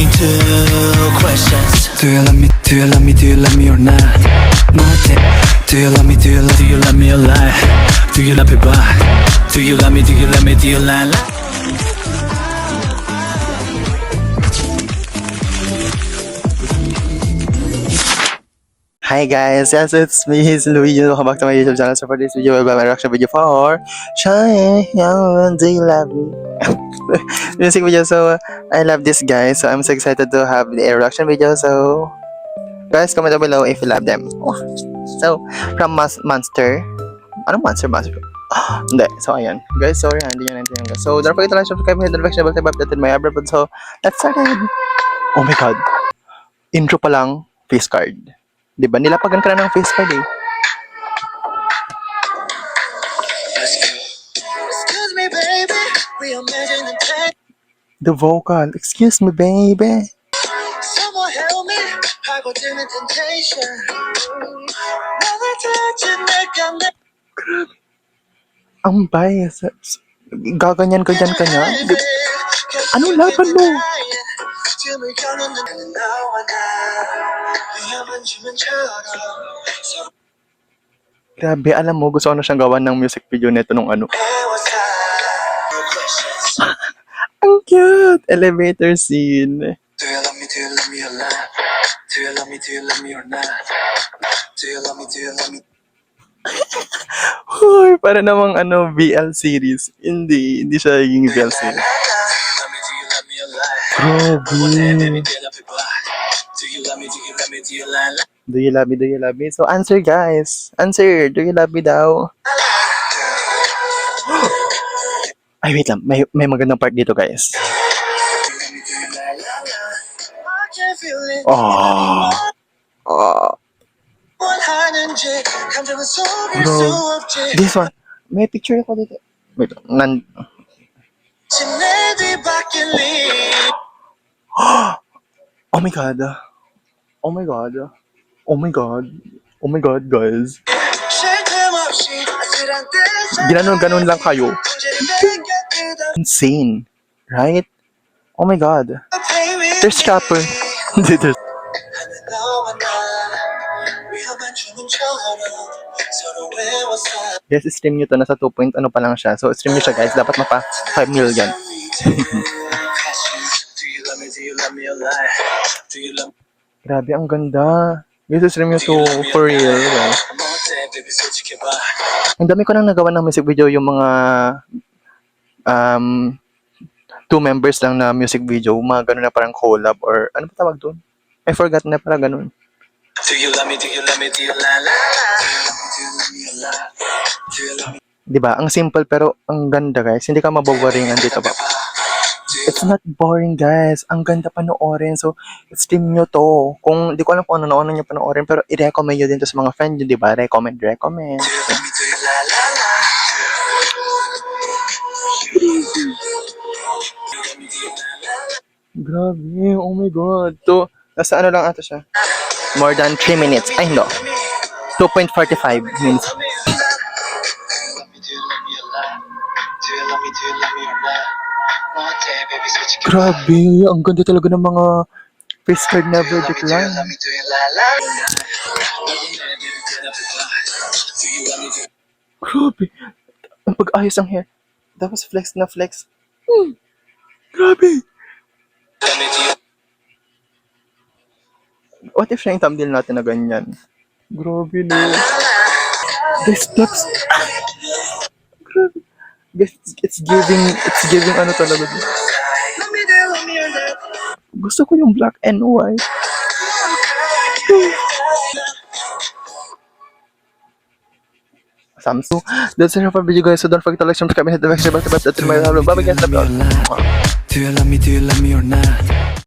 me two questions. Do you love me? Do you love me? Do you love me or not? Nothing. Do you love me? Do you love? Do you love me or lie? Do you love me? Bye. Do you love me? Do you love me? Do you lie? Hi guys, yes it's me, it's Louis. Welcome back to my YouTube channel. So for this video, I have a reaction video for Shine Young, Do You Love Me? Music video. So I love this guy. So I'm so excited to have the reaction video. So guys, comment down below if you love them. So from Monster. Ano Monster? Hindi. So ayan. Guys, sorry hindi yan guys. So don't forget to like, subscribe, hit the notification bell, updated my upload. So let's start it. Oh my god. Intro pa lang, face card. Diba? Nilapagan ka na ng face card eh. Excuse me, baby. Reimagine the time. The vocal. Excuse me, baby. Someone help me. 파고드는 temptation. 내가 touching 내가 내. Ang bias. Gaganyan-ganyan ka niya. Ano laban mo? 틈을 여는 너와 나. 위험한 주문처럼. Grabe, alam mo, gusto ko na siyang gawan ng music video nito nung ano. Ang cute! Elevator scene. Do you love me? Do you love me or not? Do you love me? Do you love me or not? Do you love me? Do you love me? Hoy, para namang ano, VL series. Hindi siya yung VL series. Grabe. Do you love me? Do you love me? Do you love me? Do you love me? Do you love me? So answer guys. Answer. Do you love me daw? Ay, wait lang. May magandang part dito guys. Oh. Oh. Bro. This one. May picture ako dito. Wait. Oh my god. Oh my god. Oh my god. Oh my god, guys. Ganon lang kayo. Insane. Right? Oh my god. There's Chopper. There's... Guys, stream nyo to. Nasa 2 point ano pa lang siya. So, stream nyo siya guys. Dapat mapa 5 million. Grabe, ang ganda. Guys, stream nyo to for real. Guys. Ang dami ko nang nagawa ng music video yung mga 2 members lang na music video. Mga ganun na parang collab or ano pa tawag doon? I forgot na parang ganun. Do you love me? Do you love me? Do you love me? Diba? Ang simple pero ang ganda guys. Hindi ka maboboringan dito ba? It's not boring guys. Ang ganda panoorin. So, stream nyo to. Kung di ko alam kung ano nyo panoorin pero i-recommend nyo din to sa mga friends nyo, diba? Recommend. Grabe. Oh my god. To, nasa ano lang ata siya? More than 3 minutes. Ay, no. 2.45 minutes. Grabe, ang ganda talaga ng mga face card na verdict line. Grabe, ang pag-ayos ang hair. Tapos flex na flex. Grabe. What if siya yung thumbnail natin na ganyan? Grabe no. The steps. Grabe. Guys, it's giving ano talaga. Gusto ko yung black and white. Samsung. That's it for video guys. So don't forget to like, subscribe, and hit the notification bell to my bye bye guys. Love you all. Do you love me? Do you love me or not?